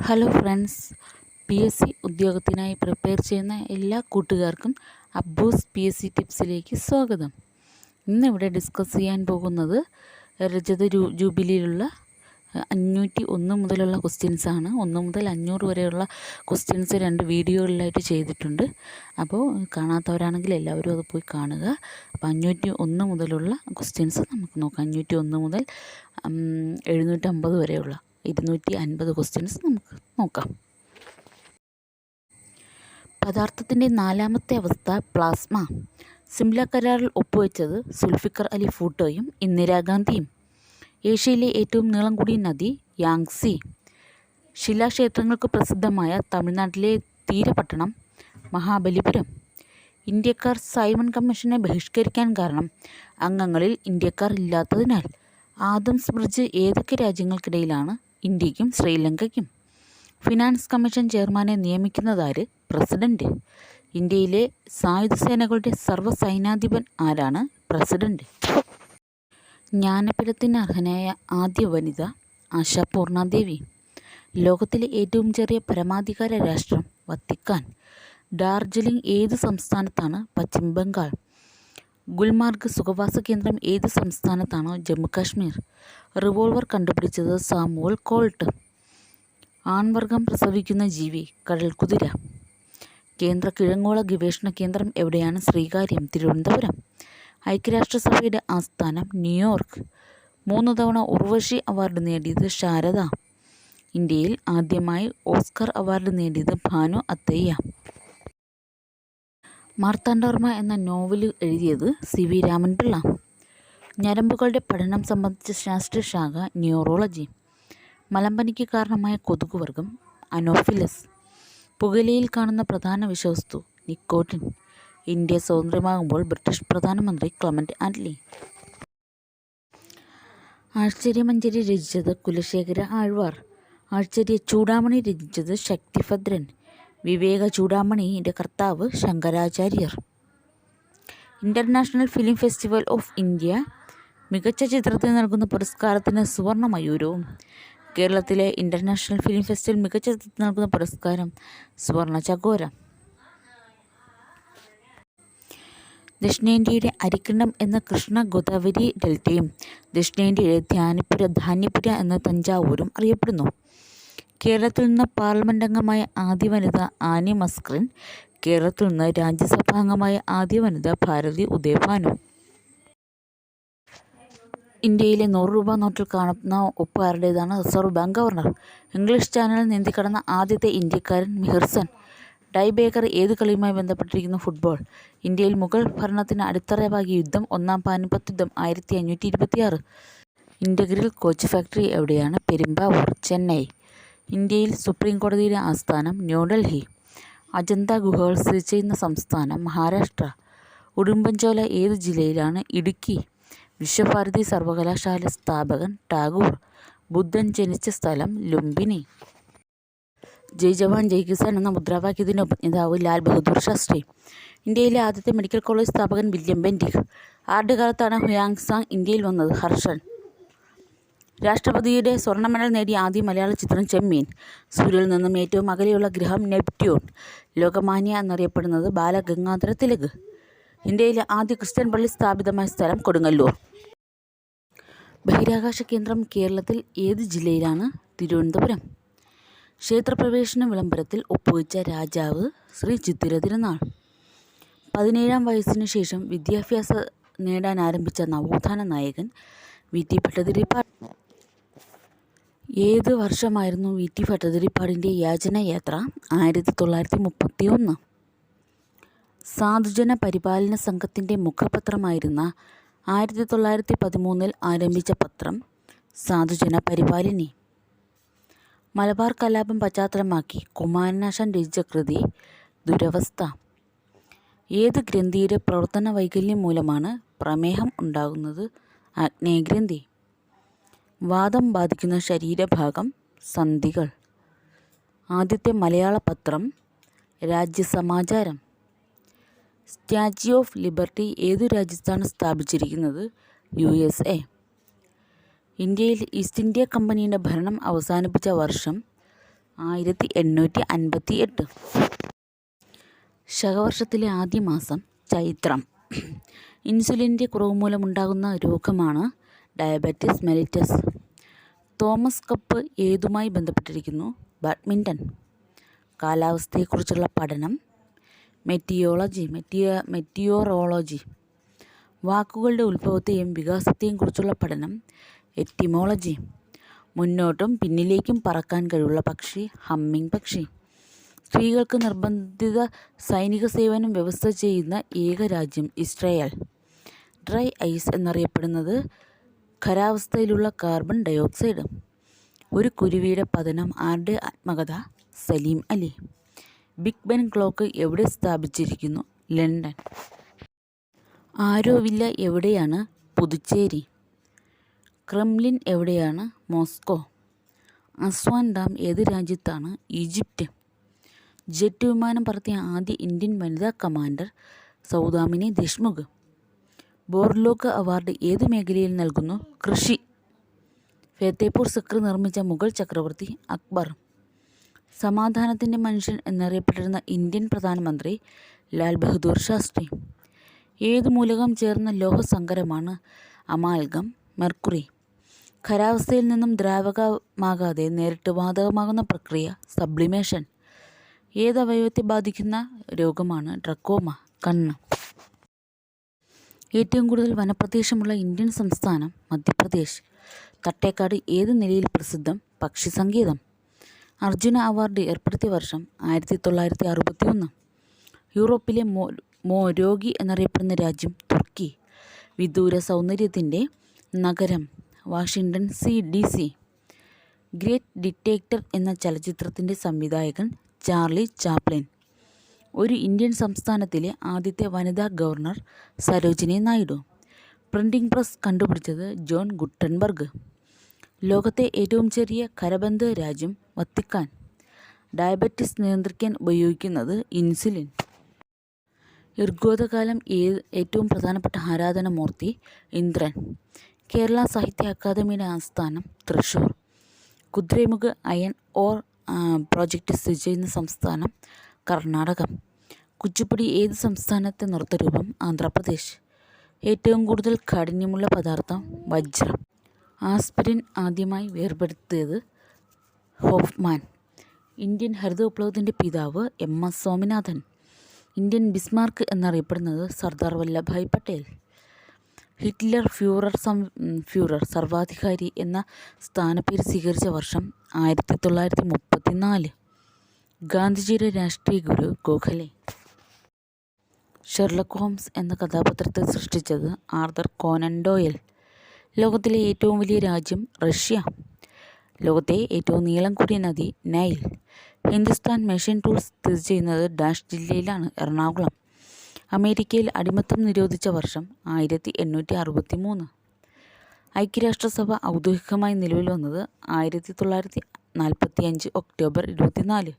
Hello friends, PSC ഉദ്യോഗത്തിനായി prepare ചെയ്യുന്ന എല്ലാ കൂട്ടുകാർക്കും അബ്ബൂസ് PSC ടിപ്സിലേക്ക് സ്വാഗതം. ഇന്നിവിടെ ഡിസ്കസ് ചെയ്യാൻ പോകുന്നത് രജത ജൂബിലിയിലുള്ള 501 മുതലുള്ള ക്വസ്റ്റ്യൻസാണ്. 1 മുതൽ 500 വരെയുള്ള ക്വസ്റ്റ്യൻസ് 2 വീഡിയോകളിലായിട്ട് ചെയ്തിട്ടുണ്ട്. അപ്പോൾ കാണാത്തവരാണെങ്കിൽ എല്ലാവരും അത് പോയി കാണുക. അപ്പോൾ 501 മുതലുള്ള ക്വസ്റ്റ്യൻസ് നമുക്ക് നോക്കാം. 501 മുതൽ 750 വരെയുള്ള 250 ക്വസ്റ്റ്യൻസ് നമുക്ക് നോക്കാം. പദാർത്ഥത്തിൻ്റെ 4ാമത്തെ അവസ്ഥ പ്ലാസ്മ. സിംല കരാറിൽ ഒപ്പുവെച്ചത് സുൽഫിക്കർ അലി ഭൂട്ടോയും ഇന്ദിരാഗാന്ധിയും. ഏഷ്യയിലെ ഏറ്റവും നീളം കൂടിയ നദി യാങ്സി. ശിലാക്ഷേത്രങ്ങൾക്ക് പ്രസിദ്ധമായ തമിഴ്നാട്ടിലെ തീരപട്ടണം മഹാബലിപുരം. ഇന്ത്യക്കാർ സൈമൺ കമ്മീഷനെ ബഹിഷ്കരിക്കാൻ കാരണം അംഗങ്ങളിൽ ഇന്ത്യക്കാർ ഇല്ലാത്തതിനാൽ. ആദംസ് ബ്രിഡ്ജ് ഏതൊക്കെ രാജ്യങ്ങൾക്കിടയിലാണ്? ഇന്ത്യക്കും ശ്രീലങ്കയ്ക്കും. ഫിനാൻസ് കമ്മീഷൻ ചെയർമാനെ നിയമിക്കുന്നതാര്? പ്രസിഡന്റ്. ഇന്ത്യയിലെ സായുധ സേനകളുടെ സർവ്വസൈന്യാധിപൻ ആരാണ്? പ്രസിഡന്റ്. ജ്ഞാനപീഠത്തിന് അർഹനായ ആദ്യ വനിത ആശാ പൂർണാദേവി. ലോകത്തിലെ ഏറ്റവും ചെറിയ പരമാധികാര രാഷ്ട്രം വത്തിക്കാൻ. ഡാർജിലിംഗ് ഏത് സംസ്ഥാനത്താണ്? പശ്ചിമ ബംഗാൾ. ഗുൽമാർഗ് സുഖവാസ കേന്ദ്രം ഏത് സംസ്ഥാനത്താണ്? ജമ്മു കാശ്മീർ. റിവോൾവർ കണ്ടുപിടിച്ചത് സാമുവൽ കോൾട്ട്. ആൺവർഗം പ്രസവിക്കുന്ന ജീവി കടൽക്കുതിര. കേന്ദ്ര കിഴങ്ങോള ഗവേഷണ കേന്ദ്രം എവിടെയാണ്? ശ്രീകാര്യം, തിരുവനന്തപുരം. ഐക്യരാഷ്ട്രസഭയുടെ ആസ്ഥാനം ന്യൂയോർക്ക്. 3 തവണ ഉർവശി അവാർഡ് നേടിയത് ശാരദ. ഇന്ത്യയിൽ ആദ്യമായി ഓസ്കർ അവാർഡ് നേടിയത് ഭാനു അത്തയ്യ. മാർത്താണ്ഡവർമ്മ എന്ന നോവൽ എഴുതിയത് CV രാമൻപിള്ള. ഞരമ്പുകളുടെ പഠനം സംബന്ധിച്ച ശാസ്ത്രശാഖ ന്യൂറോളജി. മലമ്പനിക്ക് കാരണമായ കൊതുകുവർഗം അനോഫിലസ്. പുകയിലയിൽ കാണുന്ന പ്രധാന വിഷവസ്തു നിക്കോട്ടിൻ. ഇന്ത്യ സ്വതന്ത്രമാകുമ്പോൾ ബ്രിട്ടീഷ് പ്രധാനമന്ത്രി ക്ലെമന്റ് ആറ്റ്ലി. ആശ്ചര്യമഞ്ജരി രചിച്ചത് കുലശേഖര ആഴ്വാർ. ആശ്ചര്യ ചൂടാമണി രചിച്ചത് ശക്തിഭദ്രൻ. വിവേക ചൂടാമണിയുടെ കർത്താവ് Shankaracharyar. International film festival of India മികച്ച ചിത്രത്തിന് നൽകുന്ന പുരസ്കാരത്തിന് സുവർണ മയൂരവും. കേരളത്തിലെ ഇൻ്റർനാഷണൽ ഫിലിം ഫെസ്റ്റിവൽ മികച്ച ചിത്രത്തിന് നൽകുന്ന പുരസ്കാരം സുവർണ ചകോരം. ദക്ഷിണേന്ത്യയുടെ അരിക്കണ്ടം എന്ന കൃഷ്ണ ഗോദാവരി ഡെൽറ്റയും ദക്ഷിണേന്ത്യയിലെ ധാന്യപുര എന്ന തഞ്ചാവൂരും അറിയപ്പെടുന്നു. കേരളത്തിൽ നിന്ന് പാർലമെന്റ് അംഗമായ ആദ്യ വനിത ആനി മസ്ക്രിൻ. കേരളത്തിൽ നിന്ന് രാജ്യസഭാംഗമായ ആദ്യ വനിത ഭാരതി ഉദയഭാനു. ഇന്ത്യയിലെ 100 രൂപ നോട്ടിൽ കാണുന്ന ഒപ്പ് ആരുടേതാണ്? Reserve bank governor. English channel നീന്തിക്കടന്ന ആദ്യത്തെ ഇന്ത്യക്കാരൻ മിഹിർസൻ. ഡൈ ബേക്കർ ഏത് കളിയുമായി ബന്ധപ്പെട്ടിരിക്കുന്നു? ഫുട്ബോൾ. ഇന്ത്യയിൽ മുഗൾ ഭരണത്തിന് അടിത്തറവാകിയ യുദ്ധം 1-ാം പാനിപ്പത്ത് യുദ്ധം 1526. ഇൻ്റഗ്രൽ കോച്ച് ഫാക്ടറി എവിടെയാണ്? പെരുമ്പാവൂർ, ചെന്നൈ. ഇന്ത്യയിൽ സുപ്രീം കോടതിയുടെ ആസ്ഥാനം ന്യൂഡൽഹി. അജന്ത ഗുഹകൾ സ്ഥിതി ചെയ്യുന്ന സംസ്ഥാനം മഹാരാഷ്ട്ര. ഉടുമ്പൻചോല ഏത് ജില്ലയിലാണ്? ഇടുക്കി. വിശ്വഭാരതി സർവകലാശാല സ്ഥാപകൻ ടാഗോർ. ബുദ്ധൻ ജനിച്ച സ്ഥലം ലുംബിനി. ജയ് ജവാൻ ജയ് കിസാൻ എന്ന മുദ്രാവാക്യത്തിൻ്റെ ഉപജ്ഞാതാവ് ലാൽ ബഹദൂർ ശാസ്ത്രി. ഇന്ത്യയിലെ ആദ്യത്തെ മെഡിക്കൽ കോളേജ് സ്ഥാപകൻ വില്യം ബെൻഡിക്. ആരുടെ കാലത്താണ് ഹുയാങ്സാങ് ഇന്ത്യയിൽ വന്നത്? ഹർഷൻ. രാഷ്ട്രപതിയുടെ സ്വർണ്ണ മെഡൽ നേടിയ ആദ്യ മലയാള ചിത്രം ചെമ്മീൻ. സൂര്യനിൽ നിന്നും ഏറ്റവും അകലെയുള്ള ഗ്രഹം നെപ്റ്റ്യൂൺ. ലോകമാന്യ എന്നറിയപ്പെടുന്നത് ബാലഗംഗാധര തിലക്. ഇന്ത്യയിലെ ആദ്യ ക്രിസ്ത്യൻ പള്ളി സ്ഥാപിതമായ സ്ഥലം കൊടുങ്ങല്ലൂർ. ബഹിരാകാശ കേന്ദ്രം കേരളത്തിൽ ഏത് ജില്ലയിലാണ്? തിരുവനന്തപുരം. ക്ഷേത്രപ്രവേശന വിളംബരത്തിൽ ഒപ്പുവെച്ച രാജാവ് ശ്രീ ചിത്തിര തിരുനാൾ. 17ാം വയസ്സിനു ശേഷം വിദ്യാഭ്യാസം നേടാൻ ആരംഭിച്ച നവോത്ഥാന നായകൻ VT ഭട്ടതിരിപ്പാട്. ഏത് വർഷമായിരുന്നു VT ഭട്ടതിരിപ്പാടിൻ്റെ യാചനയാത്ര? 1931. സാധുജന പരിപാലന സംഘത്തിൻ്റെ മുഖപത്രമായിരുന്ന 1913 ആരംഭിച്ച പത്രം സാധുജന പരിപാലിനി. മലബാർ കലാപം പശ്ചാത്തലമാക്കി കുമാരനാശാൻ രചിച്ച കൃതി ദുരവസ്ഥ. ഏത് ഗ്രന്ഥിയുടെ പ്രവർത്തന വൈകല്യം മൂലമാണ് പ്രമേഹം ഉണ്ടാകുന്നത്? ആഗ്നേയഗ്രന്ഥി. വാദം ബാധിക്കുന്ന ശരീരഭാഗം സന്ധികൾ. ആദ്യത്തെ മലയാള പത്രം രാജ്യസമാചാരം. സ്റ്റാച്യു ഓഫ് ലിബർട്ടി ഏതു രാജ്യത്താണ് സ്ഥാപിച്ചിരിക്കുന്നത്? USA. ഇന്ത്യയിൽ ഈസ്റ്റ് ഇന്ത്യ കമ്പനിയുടെ ഭരണം അവസാനിപ്പിച്ച വർഷം 1858. ശകവർഷത്തിലെ ആദ്യ മാസം ചൈത്രം. ഇൻസുലിൻ്റെ കുറവ് മൂലമുണ്ടാകുന്ന രോഗമാണ് ഡയബറ്റിസ് മെലിറ്റസ്. തോമസ് കപ്പ് ഏതുമായി ബന്ധപ്പെട്ടിരിക്കുന്നു? ബാഡ്മിൻ്റൺ. കാലാവസ്ഥയെക്കുറിച്ചുള്ള പഠനം മെറ്റിയോറോളജി. വാക്കുകളുടെ ഉത്ഭവത്തെയും വികാസത്തെയും കുറിച്ചുള്ള പഠനം എറ്റിമോളജി. മുന്നോട്ടും പിന്നിലേക്കും പറക്കാൻ കഴിവുള്ള പക്ഷി ഹമ്മിങ് പക്ഷി. സ്ത്രീകൾക്ക് നിർബന്ധിത സൈനിക സേവനം വ്യവസ്ഥ ചെയ്യുന്ന ഏക രാജ്യം ഇസ്രായേൽ. ഡ്രൈ ഐസ് എന്നറിയപ്പെടുന്നത് ഖരാവസ്ഥയിലുള്ള കാർബൺ ഡയോക്സൈഡ്. ഒരു കുരുവിയുടെ പതനം. ആരുടെ ആത്മകഥ? Salim Ali. Big Ben clock എവിടെ സ്ഥാപിച്ചിരിക്കുന്നു? ലണ്ടൻ. ആരോവില്ല എവിടെയാണ്? പുതുച്ചേരി. ക്രെംലിൻ എവിടെയാണ്? മോസ്കോ. അസ്വാൻ ഡാം ഏത് രാജ്യത്താണ്? ഈജിപ്റ്റ്. ജെറ്റ് വിമാനം പറത്തിയ ആദ്യ ഇന്ത്യൻ വനിതാ commander Saudamini Deshmukh. Borlaug award ഏത് മേഖലയിൽ നൽകുന്നു? കൃഷി. ഫത്തേപൂർ സിക്രി നിർമ്മിച്ച മുഗൾ ചക്രവർത്തി അക്ബർ. സമാധാനത്തിൻ്റെ മനുഷ്യൻ എന്നറിയപ്പെട്ടിരുന്ന ഇന്ത്യൻ പ്രധാനമന്ത്രി ലാൽ ബഹദൂർ ശാസ്ത്രി. ഏത് മൂലകം ചേർന്ന ലോഹസങ്കരമാണ് അമാൽഗം? മെർക്കുറി. ഖരാവസ്ഥയിൽ നിന്നും ദ്രാവകമാകാതെ നേരിട്ട് വാതകമാകുന്ന പ്രക്രിയ സബ്ലിമേഷൻ. ഏത് അവയവത്തെ ബാധിക്കുന്ന രോഗമാണ് ട്രക്കോമ? കണ്ണ്. ഏറ്റവും കൂടുതൽ വനപ്രദേശമുള്ള ഇന്ത്യൻ സംസ്ഥാനം മധ്യപ്രദേശ്. തട്ടേക്കാട് ഏത് നിലയിൽ പ്രസിദ്ധം? പക്ഷി സങ്കേതം. അർജുന അവാർഡ് ഏർപ്പെടുത്തിയ വർഷം 1961. യൂറോപ്പിലെ രോഗി എന്നറിയപ്പെടുന്ന രാജ്യം തുർക്കി. വിദൂര സൗന്ദര്യത്തിൻ്റെ നഗരം വാഷിങ്ടൺ DC. ഗ്രേറ്റ് ഡിറ്റക്ടർ എന്ന ചലച്ചിത്രത്തിൻ്റെ സംവിധായകൻ ചാർലി ചാപ്ലിൻ. ഒരു ഇന്ത്യൻ സംസ്ഥാനത്തിലെ ആദ്യത്തെ വനിതാ governor Sarojini Naidu. Printing press കണ്ടുപിടിച്ചത് ജോൺ ഗുട്ടൻബർഗ്. ലോകത്തെ ഏറ്റവും ചെറിയ കരബന്ധ രാജ്യം വത്തിക്കാൻ. ഡയബറ്റിസ് നിയന്ത്രിക്കാൻ ഉപയോഗിക്കുന്നത് ഇൻസുലിൻ. ഋഗ്വേദകാലം ഏറ്റവും പ്രധാനപ്പെട്ട ആരാധനാമൂർത്തി ഇന്ദ്രൻ. കേരള സാഹിത്യ അക്കാദമിയുടെ ആസ്ഥാനം Thrissur. Kudremukh iron or project സ്ഥിതി ചെയ്യുന്ന സംസ്ഥാനം കർണാടകം. കുച്ചിപ്പുടി ഏത് സംസ്ഥാനത്തെ നൃത്തരൂപം? ആന്ധ്രാപ്രദേശ്. ഏറ്റവും കൂടുതൽ കാഠിന്യമുള്ള പദാർത്ഥം വജ്രം. ആസ്പിരിൻ ആദ്യമായി വേർപെടുത്തിയത് ഹോഫ്മാൻ. ഇന്ത്യൻ ഹരിത വിപ്ലവത്തിൻ്റെ പിതാവ് MS സ്വാമിനാഥൻ. ഇന്ത്യൻ ബിസ്മാർക്ക് എന്നറിയപ്പെടുന്നത് സർദാർ വല്ലഭായ് പട്ടേൽ. ഹിറ്റ്ലർ ഫ്യൂറർ സർവാധികാരി എന്ന സ്ഥാനപ്പേര് സ്വീകരിച്ച വർഷം 1934. ഗാന്ധിജിയുടെ രാഷ്ട്രീയ ഗുരു ഗോഖലെ. ഷെർലക് ഹോംസ് എന്ന കഥാപാത്രത്തെ സൃഷ്ടിച്ചത് ആർതർ കോനൻ ഡോയൽ. ലോകത്തിലെ ഏറ്റവും വലിയ രാജ്യം റഷ്യ. ലോകത്തെ ഏറ്റവും നീളം കൂടിയ നദി നൈൽ. ഹിന്ദുസ്ഥാൻ മെഷീൻ ടൂൾസ് സ്ഥിതി ചെയ്യുന്നത് ഡാഷ് ജില്ലയിലാണ്? എറണാകുളം. അമേരിക്കയിൽ അടിമത്തം നിരോധിച്ച വർഷം 1863. ഐക്യരാഷ്ട്രസഭ ഔദ്യോഗികമായി നിലവിൽ വന്നത് 1945 ഒക്ടോബർ 24.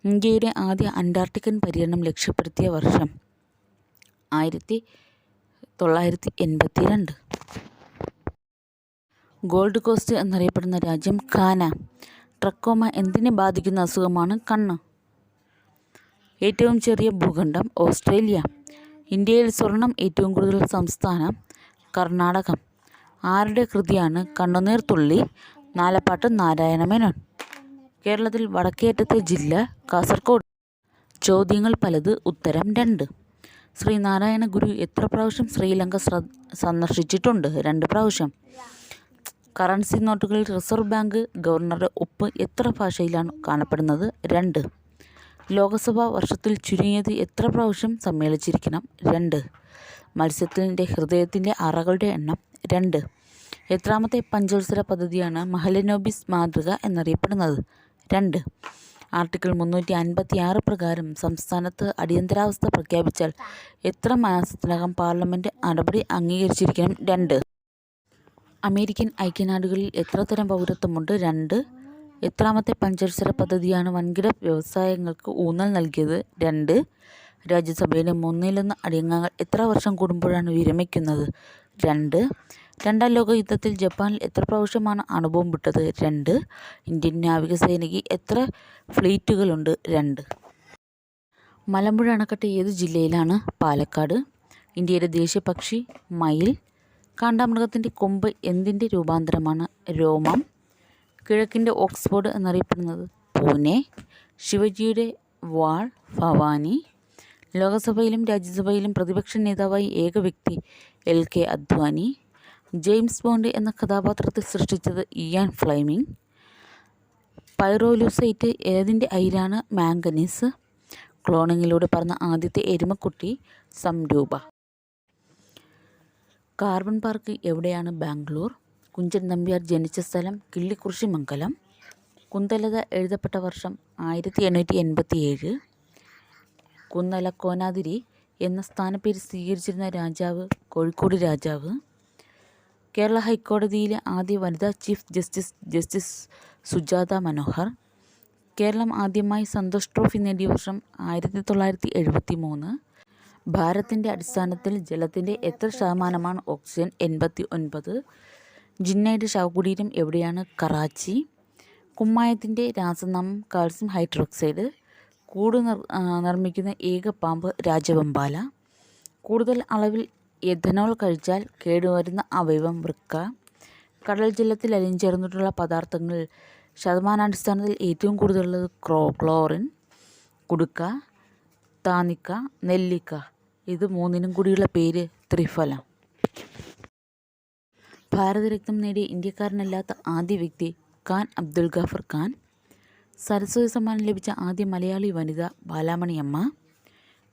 ഇന്ത്യയുടെ ആദ്യ അന്റാർട്ടിക്കൻ പര്യടനം ലക്ഷ്യപ്പെടുത്തിയ വർഷം 1982. ഗോൾഡ് കോസ്റ്റ് എന്നറിയപ്പെടുന്ന രാജ്യം ഘാന. ട്രക്കോമ എന്തിനെ ബാധിക്കുന്ന അസുഖമാണ്? കണ്ണ്. ഏറ്റവും ചെറിയ ഭൂഖണ്ഡം ഓസ്ട്രേലിയ. ഇന്ത്യയിൽ സ്വർണം ഏറ്റവും കൂടുതൽ സംസ്ഥാനം കർണാടകം. ആരുടെ കൃതിയാണ് കണ്ണുനീർ തുള്ളി? നാലപ്പാട്ട് നാരായണ മേനോൻ. കേരളത്തിൽ വടക്കേയറ്റത്തെ ജില്ല കാസർഗോഡ്. ചോദ്യങ്ങൾ പലത്, ഉത്തരം 2. ശ്രീനാരായണ ഗുരു എത്ര പ്രാവശ്യം ശ്രീലങ്ക സന്ദർശിച്ചിട്ടുണ്ട്? 2 പ്രാവശ്യം. കറൻസി നോട്ടുകളിൽ റിസർവ് ബാങ്ക് ഗവർണറുടെ ഒപ്പ് എത്ര ഭാഷയിലാണ് കാണപ്പെടുന്നത്? 2. ലോകസഭ വർഷത്തിൽ ചുരുങ്ങിയത് എത്ര പ്രാവശ്യം സമ്മേളിച്ചിരിക്കണം? 2. മത്സ്യത്തിൻ്റെ ഹൃദയത്തിൻ്റെ അറകളുടെ എണ്ണം? 2. എത്രാമത്തെ പഞ്ചവത്സര പദ്ധതിയാണ് മഹലനോബിസ് മാതൃക എന്നറിയപ്പെടുന്നത്? 2. ആർട്ടിക്കിൾ 356 പ്രകാരം സംസ്ഥാനത്ത് അടിയന്തരാവസ്ഥ പ്രഖ്യാപിച്ചാൽ എത്ര മാസത്തിനകം പാർലമെൻറ്റ് നടപടി അംഗീകരിച്ചിരിക്കണം? 2. അമേരിക്കൻ ഐക്യനാടുകളിൽ എത്ര തരം പൗരത്വമുണ്ട്? 2. എത്രാമത്തെ പഞ്ചവത്സര പദ്ധതിയാണ് വൻകിട വ്യവസായങ്ങൾക്ക് ഊന്നൽ നൽകിയത്? 2. രാജ്യസഭയിലെ 1/3 അംഗങ്ങൾ എത്ര വർഷം കൂടുമ്പോഴാണ് വിരമിക്കുന്നത്? 2. രണ്ടാം ലോക യുദ്ധത്തിൽ ജപ്പാനിൽ എത്ര പ്രാവശ്യമാണ് അണുബോംബിട്ടത്? 2. ഇന്ത്യൻ നാവികസേനയ്ക്ക് എത്ര ഫ്ലീറ്റുകളുണ്ട്? 2. മലമ്പുഴ അണക്കെട്ട് ഏത് ജില്ലയിലാണ്? പാലക്കാട്. ഇന്ത്യയുടെ ദേശീയ പക്ഷി മയിൽ. കാണ്ടാമൃഗത്തിൻ്റെ കൊമ്പ് എന്തിൻ്റെ രൂപാന്തരമാണ്? രോമം. കിഴക്കിൻ്റെ ഓക്സ്ഫോർഡ് എന്നറിയപ്പെടുന്നത്? പൂനെ. ശിവജിയുടെ വാൾ? ഭവാനി. ലോകസഭയിലും രാജ്യസഭയിലും പ്രതിപക്ഷ നേതാവായി ഏക വ്യക്തി? LK അദ്വാനി. ജെയിംസ് ബോണ്ട് എന്ന കഥാപാത്രത്തെ സൃഷ്ടിച്ചത് ഇയാൻ ഫ്ലെമിംഗ്. പൈറോലുസൈറ്റ് ഏതിൻ്റെ അയിരാണ്? മാംഗനീസ്. ക്ലോണിങ്ങിലൂടെ പറഞ്ഞ ആദ്യത്തെ എരുമക്കുട്ടി? സംരൂപ. കാർബൺ പാർക്ക് എവിടെയാണ്? ബാംഗ്ലൂർ. കുഞ്ചൻ നമ്പ്യാർ ജനിച്ച സ്ഥലം? കിള്ളിക്കുറിശിമംഗലം. കുന്തലത എഴുതപ്പെട്ട വർഷം? 1887. കുന്നല കോനാതിരി എന്ന സ്ഥാനപ്പേര് സ്വീകരിച്ചിരുന്ന രാജാവ്? കോഴിക്കോട് രാജാവ്. കേരള ഹൈക്കോടതിയിലെ ആദ്യ വനിതാ ചീഫ് ജസ്റ്റിസ് സുജാത മനോഹർ. കേരളം ആദ്യമായി സന്തോഷ് ട്രോഫി നേടിയ വർഷം? 1973. ഭാരത്തിൻ്റെ അടിസ്ഥാനത്തിൽ ജലത്തിൻ്റെ എത്ര ശതമാനമാണ് ഓക്സിജൻ? 89. ജിന്നയുടെ ശവകുടീരം എവിടെയാണ്? കറാച്ചി. കുമ്മായത്തിൻ്റെ രാസനാമം? Calcium hydroxide. കൂട് നിർമ്മിക്കുന്ന ഏക പാമ്പ്? രാജവെമ്പാല. കൂടുതൽ അളവിൽ എഥനോൾ കഴിച്ചാൽ കേടുവരുന്ന അവയവം? വൃക്ക. കടൽ ജലത്തിൽ അലിഞ്ഞുചേർന്നിട്ടുള്ള പദാർത്ഥങ്ങളിൽ ശതമാനാടിസ്ഥാനത്തിൽ ഏറ്റവും കൂടുതലുള്ളത്? ക്ലോറിൻ. കുടുക്ക, താനിക്ക, നെല്ലിക്ക. ഇത് മൂന്നിനും കൂടിയുള്ള പേര്? ത്രിഫല. ഭാരതരത്നം നേടിയ ഇന്ത്യക്കാരനല്ലാത്ത ആദ്യ വ്യക്തി? ഖാൻ അബ്ദുൽ ഗാഫർ ഖാൻ. സരസ്വതി സമ്മാനം ലഭിച്ച ആദ്യ മലയാളി വനിത? ബാലാമണിയമ്മ.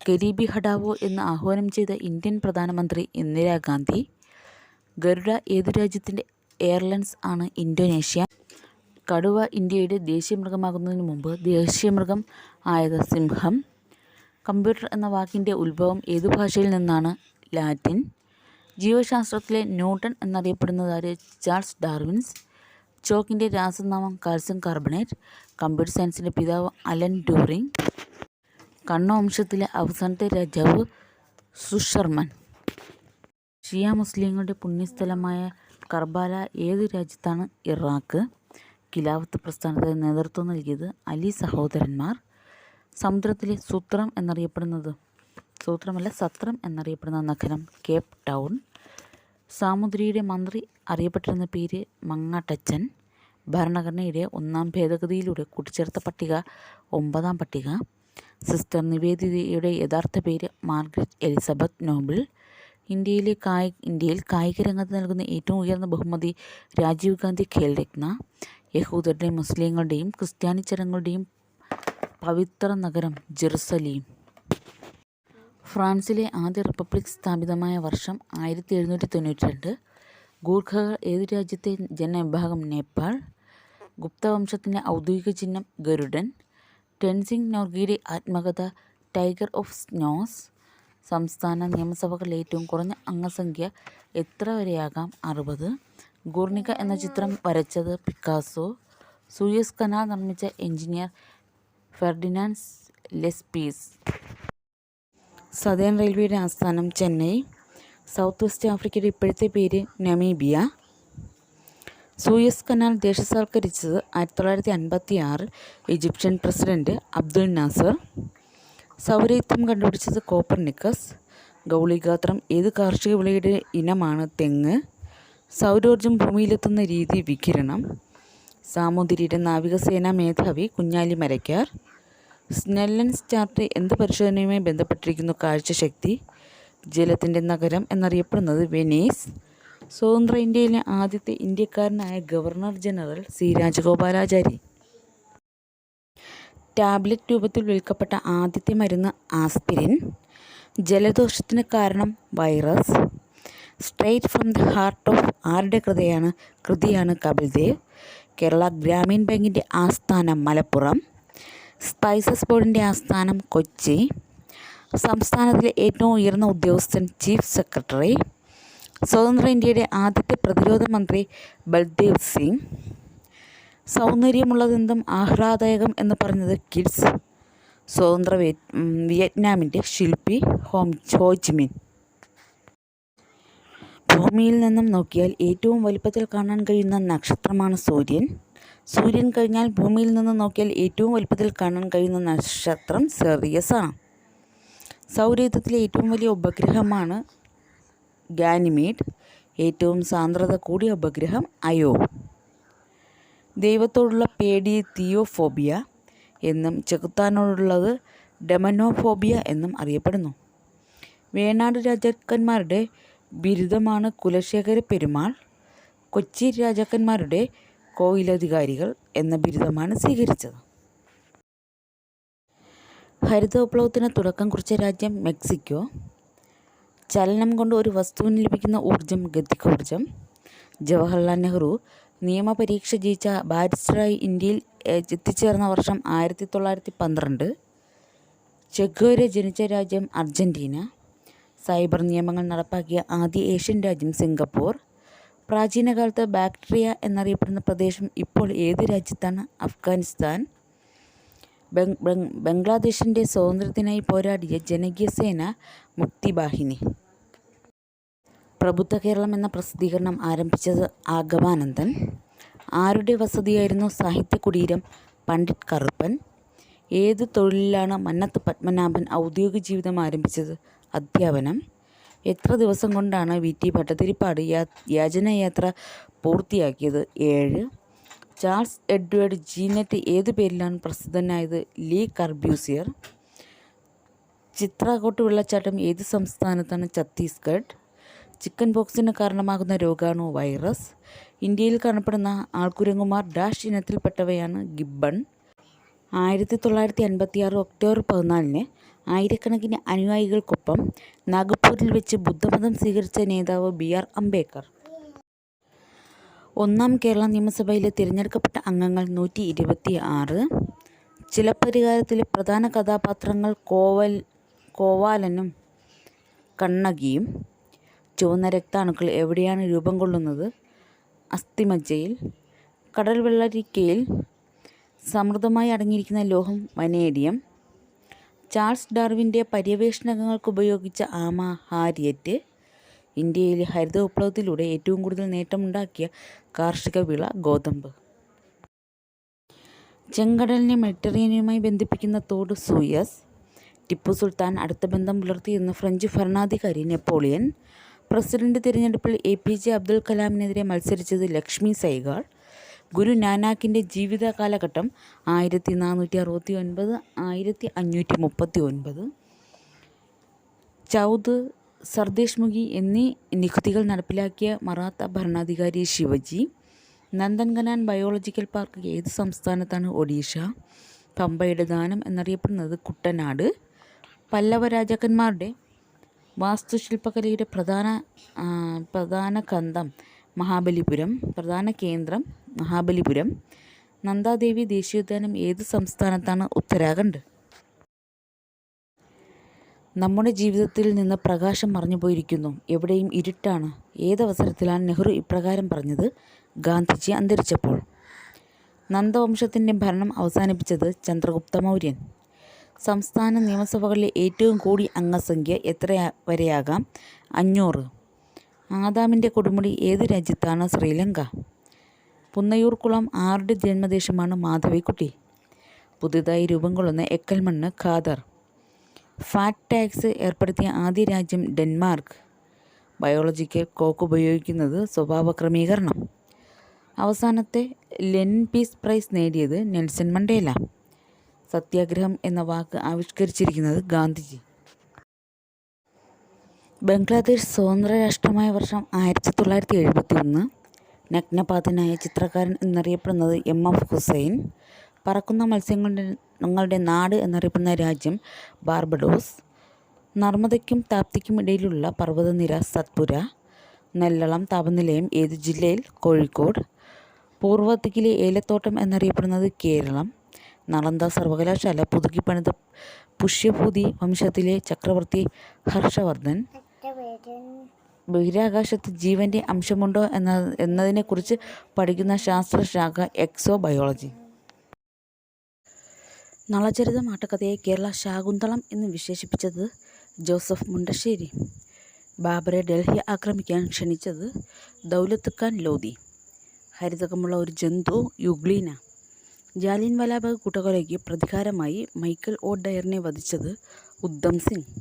ഗരീബി ഹഠാവോ എന്ന് ആഹ്വാനം ചെയ്ത ഇന്ത്യൻ പ്രധാനമന്ത്രി? ഇന്ദിരാഗാന്ധി. ഗരുഡ ഏതു രാജ്യത്തിൻ്റെ എയർലൈൻസ് ആണ്? ഇന്തോനേഷ്യ. കടുവ ഇന്ത്യയുടെ ദേശീയ മൃഗമാകുന്നതിന് മുമ്പ് ദേശീയമൃഗം ആയത്? സിംഹം. കമ്പ്യൂട്ടർ എന്ന വാക്കിൻ്റെ ഉത്ഭവം ഏതു ഭാഷയിൽ നിന്നാണ്? ലാറ്റിൻ. ജീവശാസ്ത്രത്തിലെ ന്യൂട്ടൺ എന്നറിയപ്പെടുന്നതാര്? Charles Darwins. ചോക്കിൻ്റെ രാസനാമം? Calcium carbonate. കമ്പ്യൂട്ടർ സയൻസിൻ്റെ പിതാവ്? Allen Turing. കണ്ണോ വംശത്തിലെ അവസാനത്തെ രാജാവ്? സുഷർമൻ. ഷിയ മുസ്ലിങ്ങളുടെ പുണ്യസ്ഥലമായ കർബാല ഏത് രാജ്യത്താണ്? ഇറാഖ്. ഖിലാഫത്ത് പ്രസ്ഥാനത്തിന് നേതൃത്വം നൽകിയത്? അലി സഹോദരന്മാർ. സമുദ്രത്തിലെ സൂത്രം എന്നറിയപ്പെടുന്നത്? സത്രം എന്നറിയപ്പെടുന്ന നഗരം? Cape town. സാമുദ്രിയുടെ മന്ത്രി അറിയപ്പെട്ടിരുന്ന പേര്? മങ്ങാട്ടച്ചൻ. ഭരണഘടനയുടെ 1-ാം ഭേദഗതിയിലൂടെ കൂട്ടിച്ചേർത്ത പട്ടിക? 9-ാം പട്ടിക. സിസ്റ്റർ നിവേദിതയുടെ യഥാർത്ഥ പേര്? Margaret Elizabeth Noble. ഇന്ത്യയിൽ കായിക രംഗത്ത് നൽകുന്ന ഏറ്റവും ഉയർന്ന ബഹുമതി? രാജീവ് ഗാന്ധി ഖേൽരത്ന. യഹൂദരുടെയും മുസ്ലിങ്ങളുടെയും ക്രിസ്ത്യാനി ചടങ്ങുകളുടെയും പവിത്ര നഗരം? ജെറുസലേം. ഫ്രാൻസിലെ ആദ്യ റിപ്പബ്ലിക് സ്ഥാപിതമായ വർഷം? 1792. ഗൂർഖകൾ ഏതു രാജ്യത്തെ ജനവിഭാഗം? നേപ്പാൾ. ഗുപ്തവംശത്തിൻ്റെ ഔദ്യോഗിക ചിഹ്നം? ഗരുഡൻ. ടെൻസിംഗ് നോർഗയുടെ ആത്മകഥ? Tiger of snows. സംസ്ഥാന നിയമസഭകളിൽ ഏറ്റവും കുറഞ്ഞ അംഗസംഖ്യ എത്ര വരെയാകാം? 60. ഗുർണിക എന്ന ചിത്രം വരച്ചത്? പിക്കാസോ. സൂയസ് കനാൽ നിർമ്മിച്ച എഞ്ചിനീയർ? Ferdinand Lesseps. സതേൺ റെയിൽവേയുടെ ആസ്ഥാനം? ചെന്നൈ. സൗത്ത് വെസ്റ്റ് ആഫ്രിക്കയുടെ ഇപ്പോഴത്തെ പേര്? നമീബിയ. സൂയസ് കനാൽ ദേശസാൽക്കരിച്ചത്? 1956. Egyptian president? Abdul Nasser. സൗരയൂഥം കണ്ടുപിടിച്ചത്? കോപ്പർനിക്കസ്. ഗൗളിഗാത്രം ഏത് കാർഷിക വിളയുടെ ഇനമാണ്? തെങ്ങ്. സൗരോർജം ഭൂമിയിലെത്തുന്ന രീതി? വികിരണം. സാമൂതിരിയുടെ നാവികസേനാ മേധാവി? കുഞ്ഞാലി മരയ്ക്കാർ. സ്നെല്ലൻസ് ചാർട്ട് എന്ത് പരിശോധനയുമായി ബന്ധപ്പെട്ടിരിക്കുന്നു? കാഴ്ചശക്തി. ജലത്തിൻ്റെ നഗരം എന്നറിയപ്പെടുന്നത്? വെനീസ്. സ്വതന്ത്ര ഇന്ത്യയിലെ ആദ്യത്തെ ഇന്ത്യക്കാരനായ governor general? C Rajagopalachari. Tablet രൂപത്തിൽ വിൽക്കപ്പെട്ട ആദ്യത്തെ മരുന്ന്? ആസ്പിരിൻ. ജലദോഷത്തിന് കാരണം? Virus. Straight from the heart of ആരുടെ കൃതിയാണ്? കപിൽ ദേവ്. കേരള ഗ്രാമീൺ ബാങ്കിൻ്റെ ആസ്ഥാനം? മലപ്പുറം. സ്പൈസസ് ബോർഡിൻ്റെ ആസ്ഥാനം? കൊച്ചി. സംസ്ഥാനത്തിലെ ഏറ്റവും ഉയർന്ന ഉദ്യോഗസ്ഥൻ? Chief secretary. സ്വതന്ത്ര ഇന്ത്യയുടെ ആദ്യത്തെ പ്രതിരോധ മന്ത്രി? ബൽദേവ് സിംഗ്. സൗന്ദര്യമുള്ളതെന്തും ആഹ്ലാദായകം എന്ന് പറഞ്ഞത്? കിഡ്സ്. സ്വതന്ത്ര വിയറ്റ്നാമിൻ്റെ ശില്പി? ഹോച്ചിമിൻ. ഭൂമിയിൽ നിന്നും നോക്കിയാൽ ഏറ്റവും വലുപ്പത്തിൽ കാണാൻ കഴിയുന്ന നക്ഷത്രമാണ് സൂര്യൻ. സൂര്യൻ കഴിഞ്ഞാൽ ഭൂമിയിൽ നിന്ന് നോക്കിയാൽ ഏറ്റവും വലുപ്പത്തിൽ കാണാൻ കഴിയുന്ന നക്ഷത്രം സിറിയസ് ആണ്. സൗരയൂഥത്തിലെ ഏറ്റവും വലിയ ഉപഗ്രഹമാണ് ഗാനിമീഡ്. ഏറ്റവും സാന്ദ്രത കൂടിയ ഉപഗ്രഹം അയോ. ദൈവത്തോടുള്ള പേടി തിയോഫോബിയ എന്നും ചെകുത്താനോടുള്ളത് ഡെമനോഫോബിയ എന്നും അറിയപ്പെടുന്നു. വേണാട് രാജാക്കന്മാരുടെ ബിരുദമാണ് കുലശേഖര പെരുമാൾ. കൊച്ചി രാജാക്കന്മാരുടെ കോയിലധികാരികൾ എന്ന ബിരുദമാണ് സ്വീകരിച്ചത്. ഹരിത വിപ്ലവത്തിന് തുടക്കം കുറിച്ച രാജ്യം മെക്സിക്കോ. ചലനം കൊണ്ട് ഒരു വസ്തുവിന് ലഭിക്കുന്ന ഊർജം ഗതികോർജം. ജവഹർലാൽ നെഹ്റു നിയമപരീക്ഷ ജയിച്ച ബാരിസ്റ്ററായി ഇന്ത്യയിൽ എത്തിച്ചേർന്ന വർഷം 1912. ചെഗുവേര ജനിച്ച രാജ്യം അർജന്റീന. സൈബർ നിയമങ്ങൾ നടപ്പാക്കിയ ആദ്യ ഏഷ്യൻ രാജ്യം സിംഗപ്പൂർ. പ്രാചീന കാലത്ത് ബാക്ട്രിയ എന്നറിയപ്പെടുന്ന പ്രദേശം ഇപ്പോൾ ഏത് രാജ്യത്താണ്? അഫ്ഗാനിസ്ഥാൻ. ബംഗ്ലാദേശിൻ്റെ സ്വാതന്ത്ര്യത്തിനായി പോരാടിയ ജനകീയ സേന മുക്തി ബാഹിനി. പ്രബുദ്ധ കേരളം എന്ന പ്രസിദ്ധീകരണം ആരംഭിച്ചത് ആഗമാനന്ദൻ. ആരുടെ വസതിയായിരുന്നു സാഹിത്യ കുടീരം? പണ്ഡിറ്റ് കറുപ്പൻ. ഏത് തൊഴിലിലാണ് മന്നത്ത് പത്മനാഭൻ ഔദ്യോഗിക ജീവിതം ആരംഭിച്ചത്? അധ്യാപനം. എത്ര ദിവസം കൊണ്ടാണ് VT ഭട്ടതിരിപ്പാട് യാചനയാത്ര പൂർത്തിയാക്കിയത്? 7. ചാൾസ് എഡ്വേർഡ് ജീനറ്റ് ഏതു പേരിലാണ് പ്രസിദ്ധനായത്? ലീ കർബ്യൂസിയർ. ചിത്രകോട്ട് വെള്ളച്ചാട്ടം ഏത് സംസ്ഥാനത്താണ്? ഛത്തീസ്ഗഡ്. ചിക്കൻ പോക്സിന് കാരണമാകുന്ന രോഗാണു വൈറസ്. ഇന്ത്യയിൽ കാണപ്പെടുന്ന ആൾക്കുരങ്ങുമാർ ഡാഷ് ഇനത്തിൽപ്പെട്ടവയാണ്? ഗിബ്ബൺ. 1956 ഒക്ടോബർ 14 ആയിരക്കണക്കിന് അനുയായികൾക്കൊപ്പം നാഗ്പൂരിൽ വെച്ച് ബുദ്ധമതം സ്വീകരിച്ച നേതാവ് BR അംബേദ്കർ. ഒന്നാം കേരള നിയമസഭയിലെ തിരഞ്ഞെടുക്കപ്പെട്ട അംഗങ്ങൾ 126. ചിലപ്പതികാരത്തിലെ പ്രധാന കഥാപാത്രങ്ങൾ കോവാലനും കണ്ണകിയും. ചുവന്ന രക്താണുക്കൾ എവിടെയാണ് രൂപം കൊള്ളുന്നത്? അസ്ഥിമജ്ജയിൽ. കടൽ വെള്ളരിക്കയിൽ സമൃദ്ധമായി അടങ്ങിയിരിക്കുന്ന ലോഹം വനേഡിയം. ചാൾസ് ഡാർവിൻ്റെ പര്യവേഷണങ്ങൾക്ക് ഉപയോഗിച്ച ആമ ഹാരിയറ്റ്. ഇന്ത്യയിലെ ഹരിത വിപ്ലവത്തിലൂടെ ഏറ്റവും കൂടുതൽ നേട്ടമുണ്ടാക്കിയ കാർഷിക വിള ഗോതമ്പ്. ചെങ്കടലിനെ മെഡിറ്ററേനിയനുമായി ബന്ധിപ്പിക്കുന്ന തോട് സൂയസ്. ടിപ്പു സുൽത്താൻ അടുത്ത ബന്ധം പുലർത്തിയെന്ന് ഫ്രഞ്ച് ഭരണാധികാരി നെപ്പോളിയൻ. പ്രസിഡന്റ് തിരഞ്ഞെടുപ്പിൽ APJ അബ്ദുൽ കലാമിനെതിരെ മത്സരിച്ചത് ലക്ഷ്മി സൈഗാൾ. ഗുരു നാനാക്കിൻ്റെ ജീവിത കാലഘട്ടം 1469 1539. ചൗദ്, സർദേശ്മുഖി എന്നീ നികുതികൾ നടപ്പിലാക്കിയ മറാത്ത ഭരണാധികാരി ശിവജി. നന്ദൻകനാൻ ബയോളജിക്കൽ പാർക്ക് ഏത് സംസ്ഥാനത്താണ്? ഒഡീഷ. പമ്പയുടെ ദാനം എന്നറിയപ്പെടുന്നത് കുട്ടനാട്. പല്ലവ രാജാക്കന്മാരുടെ വാസ്തുശില്പകലയുടെ പ്രധാന കേന്ദ്രം മഹാബലിപുരം. നന്ദാദേവി ദേശീയോദ്യാനം ഏത് സംസ്ഥാനത്താണ്? ഉത്തരാഖണ്ഡ്. നമ്മുടെ ജീവിതത്തിൽ നിന്ന് പ്രകാശം മറഞ്ഞുപോയിരിക്കുന്നു, എവിടെയും ഇരുട്ടാണ്. ഏതവസരത്തിലാണ് നെഹ്റു ഇപ്രകാരം പറഞ്ഞത്? ഗാന്ധിജി അന്തരിച്ചപ്പോൾ. നന്ദവംശത്തിൻ്റെ ഭരണം അവസാനിപ്പിച്ചത് ചന്ദ്രഗുപ്ത മൗര്യൻ. സംസ്ഥാന നിയമസഭകളിലെ ഏറ്റവും കൂടിയ അംഗസംഖ്യ എത്ര വരെയാകാം? 500. ആദാമിൻ്റെ കൊടുമുടി ഏത് രാജ്യത്താണ്? ശ്രീലങ്ക. പുന്നയൂർക്കുളം ആരുടെ ജന്മദേശമാണ്? മാധവിക്കുട്ടി. പുതുതായി രൂപം കൊള്ളുന്ന എക്കൽമണ്ണ് ഖാദർ. ഫാറ്റ് ടാക്സ് ഏർപ്പെടുത്തിയ ആദ്യ രാജ്യം ഡെൻമാർക്ക്. ബയോളജിക്കൽ ക്ലോക്ക് ഉപയോഗിക്കുന്നത് സ്വഭാവ ക്രമീകരണം. അവസാനത്തെ ലെനിൻ പീസ് പ്രൈസ് നേടിയത് നെൽസൺ മണ്ടേല. സത്യാഗ്രഹം എന്ന വാക്ക് ആവിഷ്കരിച്ചിരിക്കുന്നത് ഗാന്ധിജി. ബംഗ്ലാദേശ് സ്വതന്ത്ര രാഷ്ട്രമായ വർഷം 1971. നഗ്നപാതനായ ചിത്രകാരൻ എന്നറിയപ്പെടുന്നത് MF ഹുസൈൻ. പറക്കുന്ന മത്സ്യങ്ങളുടെ നാട് എന്നറിയപ്പെടുന്ന രാജ്യം ബാർബഡോസ്. നർമ്മദയ്ക്കും താപ്തിക്കും ഇടയിലുള്ള പർവ്വതനിര സത്പുര. നെല്ലളം താപനിലയം ഏത് ജില്ലയിൽ? കോഴിക്കോട്. പൂർവ്വ ദിക്കിലെ ഏലത്തോട്ടം എന്നറിയപ്പെടുന്നത് കേരളം. നളന്ദ സർവകലാശാല പുതുക്കിപ്പണിത പുഷ്യഭൂതി വംശത്തിലെ ചക്രവർത്തി ഹർഷവർദ്ധൻ. ബഹിരാകാശത്ത് ജീവൻ്റെ അംശമുണ്ടോ എന്നതിനെക്കുറിച്ച് പഠിക്കുന്ന ശാസ്ത്രശാഖ എക്സോബയോളജി. നളചരിതം ആട്ടക്കഥയെ കേരള ശാകുന്തളം എന്ന് വിശേഷിപ്പിച്ചത് ജോസഫ് മുണ്ടശ്ശേരി. ബാബറെ ഡൽഹി ആക്രമിക്കാൻ ക്ഷണിച്ചത് ദൗലത്ത് ഖാൻ ലോധി. ഹരിതകമുള്ള ഒരു ജന്തു യുഗ്ലീന. ജാലിയൻവാലാബാഗ് കൂട്ടക്കൊലയ്ക്ക് പ്രതികാരമായി മൈക്കൽ ഒ ഡയറിനെ വധിച്ചത് ഉദ്ധം സിംഗ്.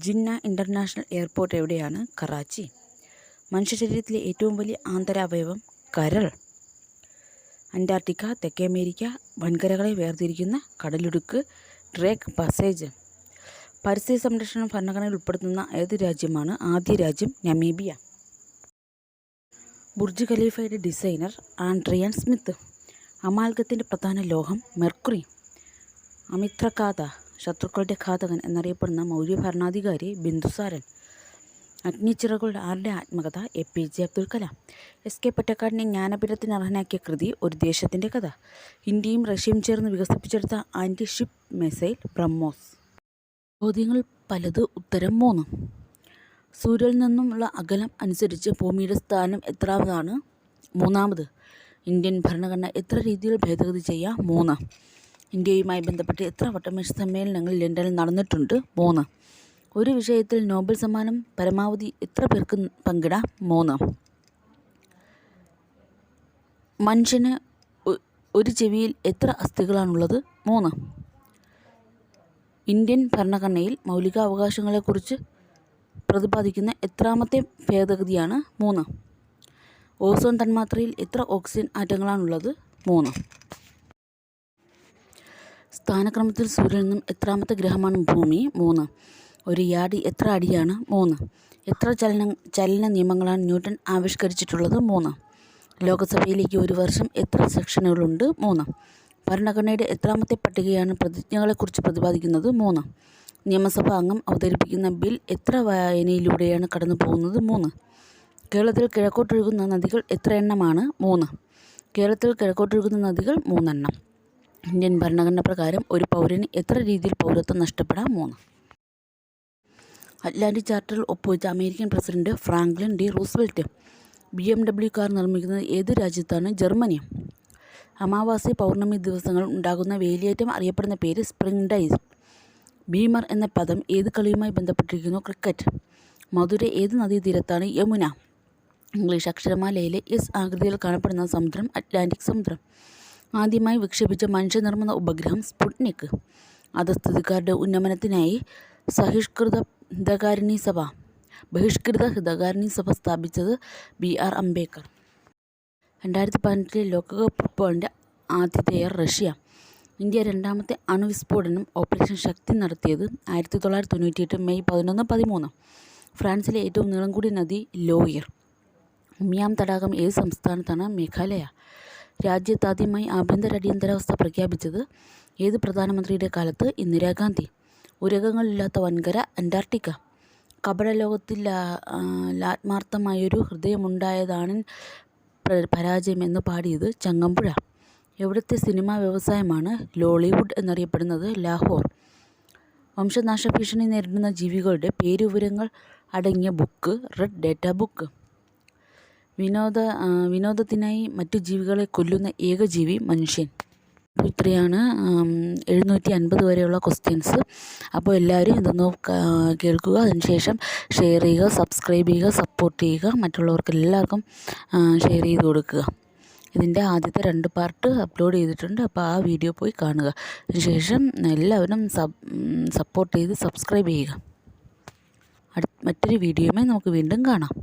ജിന്ന ഇൻ്റർനാഷണൽ എയർപോർട്ട് എവിടെയാണ്? കറാച്ചി. മനുഷ്യശരീരത്തിലെ ഏറ്റവും വലിയ ആന്തരാവയവം കരൾ. അന്റാർട്ടിക്ക, തെക്കേ അമേരിക്ക, വൻകരകളെ വേർതിരിക്കുന്ന കടലിടുക്ക് ഡ്രേക്ക് പാസേജ്. പരിസ്ഥിതി സംരക്ഷണം ഭരണഘടനയിൽ ഉൾപ്പെടുത്തുന്ന ഏത് രാജ്യമാണ്? ആദ്യ രാജ്യം നമീബിയ. ബുർജ് ഖലീഫയുടെ ഡിസൈനർ ആൻഡ്രിയൻ സ്മിത്ത്. അമാൽഗത്തിൻ്റെ പ്രധാന ലോഹം മെർക്കുറി. അമിത്രഘാത, ശത്രുക്കളുടെ ഘാതകൻ എന്നറിയപ്പെടുന്ന മൗര്യ ഭരണാധികാരി ബിന്ദുസാരൻ. അഗ്നിച്ചിറകുകളുടെ ആരുടെ ആത്മകഥ? APJ അബ്ദുൽ കലാം. SK പൊറ്റക്കാടിനെ ജ്ഞാനപീഠത്തിന് അർഹനാക്കിയ കൃതി? ഒരു ദേശത്തിൻ്റെ കഥ. ഇന്ത്യയും റഷ്യയും ചേർന്ന് വികസിപ്പിച്ചെടുത്ത ആൻറ്റി ഷിപ്പ് മിസൈൽ ബ്രഹ്മോസ്. ചോദ്യങ്ങൾ പലത്, ഉത്തരം 3. സൂര്യനിൽ നിന്നുമുള്ള അകലം അനുസരിച്ച് ഭൂമിയുടെ സ്ഥാനം എത്രാമതാണ്? 3. ഇന്ത്യൻ ഭരണഘടന എത്ര രീതിയിൽ ഭേദഗതി ചെയ്യാം? 3. ഇന്ത്യയുമായി ബന്ധപ്പെട്ട് എത്ര വട്ടമേശ സമ്മേളനങ്ങൾ ലണ്ടനിൽ നടന്നിട്ടുണ്ട്? 3. ഒരു വിഷയത്തിൽ നോബൽ സമ്മാനം പരമാവധി എത്ര പേർക്ക് പങ്കിടാം? 3. മനുഷ്യന് ഒരു ചെവിയിൽ എത്ര അസ്ഥികളാണുള്ളത്? 3. ഇന്ത്യൻ ഭരണഘടനയിൽ മൗലികാവകാശങ്ങളെക്കുറിച്ച് പ്രതിപാദിക്കുന്ന എത്രാമത്തെ ഭേദഗതിയാണ്? 3. ഓസോൺ തന്മാത്രയിൽ എത്ര ഓക്സിജൻ ആറ്റങ്ങളാണുള്ളത്? 3. സ്ഥാനക്രമത്തിൽ സൂര്യനിൽ നിന്നും എത്രാമത്തെ ഗ്രഹമാണ് ഭൂമി? 3. ഒരു യാർഡ് എത്ര അടിയാണ്? 3. എത്ര ചലന നിയമങ്ങളാണ് ന്യൂട്ടൺ ആവിഷ്കരിച്ചിട്ടുള്ളത്? 3. ലോകസഭയിലേക്ക് ഒരു വർഷം എത്ര സെക്ഷനുകളുണ്ട്? 3. ഭരണഘടനയുടെ എത്രാമത്തെ പട്ടികയാണ് പ്രതിജ്ഞകളെക്കുറിച്ച് പ്രതിപാദിക്കുന്നത്? 3. നിയമസഭാ അംഗം അവതരിപ്പിക്കുന്ന ബിൽ എത്ര വായനയിലൂടെയാണ് കടന്നു പോകുന്നത്? 3. കേരളത്തിൽ കിഴക്കോട്ടൊഴുകുന്ന നദികൾ എത്ര എണ്ണമാണ്? 3. കേരളത്തിൽ കിഴക്കോട്ടൊഴുകുന്ന നദികൾ 3 എണ്ണം. ഇന്ത്യൻ ഭരണഘടന പ്രകാരം ഒരു പൗരന് എത്ര രീതിയിൽ പൗരത്വം നഷ്ടപ്പെടാം? 3. അറ്റ്ലാന്റിക് ചാർട്ടറിൽ ഒപ്പുവെച്ച American president Franklin D Roosevelt. BMW car നിർമ്മിക്കുന്നത് ഏത് രാജ്യത്താണ്? ജർമ്മനി. അമാവാസി, പൗർണമി ദിവസങ്ങൾ ഉണ്ടാകുന്ന വേലിയേറ്റം അറിയപ്പെടുന്ന പേര് സ്പ്രിംഗ് ഡൈസ്. ഭീമർ എന്ന പദം ഏത് കളിയുമായി ബന്ധപ്പെട്ടിരിക്കുന്നു? ക്രിക്കറ്റ്. മധുര ഏത് നദീതീരത്താണ്? യമുന. ഇംഗ്ലീഷ് അക്ഷരമാലയിലെ S ആകൃതിയിൽ കാണപ്പെടുന്ന സമുദ്രം അറ്റ്ലാന്റിക് സമുദ്രം. ആദ്യമായി വിക്ഷേപിച്ച മനുഷ്യനിർമ്മിത ഉപഗ്രഹം സ്പുട്നിക്. അധസ്ഥിതക്കാരുടെ ഉന്നമനത്തിനായി ബഹിഷ്കൃത ഹിതകാരിണി സഭ സ്ഥാപിച്ചത് BR അംബേദ്കർ. 2018 ലോകകപ്പ് ഫുട്ബോളിൻ്റെ ആതിഥേയർ റഷ്യ. ഇന്ത്യ രണ്ടാമത്തെ അണുവിസ്ഫോടനം ഓപ്പറേഷൻ ശക്തി നടത്തിയത് 1998 മെയ് 11, 13. ഫ്രാൻസിലെ ഏറ്റവും നീളം കൂടിയ നദി ലോയർ. ഉമിയാം തടാകം ഏത് സംസ്ഥാനത്താണ്? മേഘാലയ. രാജ്യത്താദ്യമായി ആഭ്യന്തര അടിയന്തരാവസ്ഥ പ്രഖ്യാപിച്ചത് ഏത് പ്രധാനമന്ത്രിയുടെ കാലത്ത്? ഇന്ദിരാഗാന്ധി. ഉരകങ്ങളില്ലാത്ത വൻകര അന്റാർട്ടിക്ക. കപടലോകത്തിൽ ആത്മാർത്ഥമായൊരു ഹൃദയമുണ്ടായതാണ് പരാജയം എന്ന് പാടിയത് ചങ്ങമ്പുഴ. എവിടുത്തെ സിനിമാ വ്യവസായമാണ് ലോളിവുഡ് എന്നറിയപ്പെടുന്നത്? ലാഹോർ. വംശനാശ ഭീഷണി നേരിടുന്ന ജീവികളുടെ പേരുവിവരങ്ങൾ അടങ്ങിയ ബുക്ക് റെഡ് ഡേറ്റ ബുക്ക്. വിനോദത്തിനായി മറ്റു ജീവികളെ കൊല്ലുന്ന ഏക ജീവി മനുഷ്യൻ. അപ്പോൾ ഇത്രയാണ് 750 വരെയുള്ള ക്വസ്റ്റ്യൻസ്. അപ്പോൾ എല്ലാവരും ഇതൊന്ന് കേൾക്കുക. അതിനുശേഷം ഷെയർ ചെയ്യുക, സബ്സ്ക്രൈബ് ചെയ്യുക, സപ്പോർട്ട് ചെയ്യുക. മറ്റുള്ളവർക്ക് എല്ലാവർക്കും ഷെയർ ചെയ്ത് കൊടുക്കുക. ഇതിൻ്റെ ആദ്യത്തെ 2 പാർട്ട് അപ്ലോഡ് ചെയ്തിട്ടുണ്ട്. അപ്പോൾ ആ വീഡിയോ പോയി കാണുക. അതിനുശേഷം എല്ലാവരും സപ്പോർട്ട് ചെയ്ത് സബ്സ്ക്രൈബ് ചെയ്യുക. മറ്റൊരു വീഡിയോയുമായി നമുക്ക് വീണ്ടും കാണാം.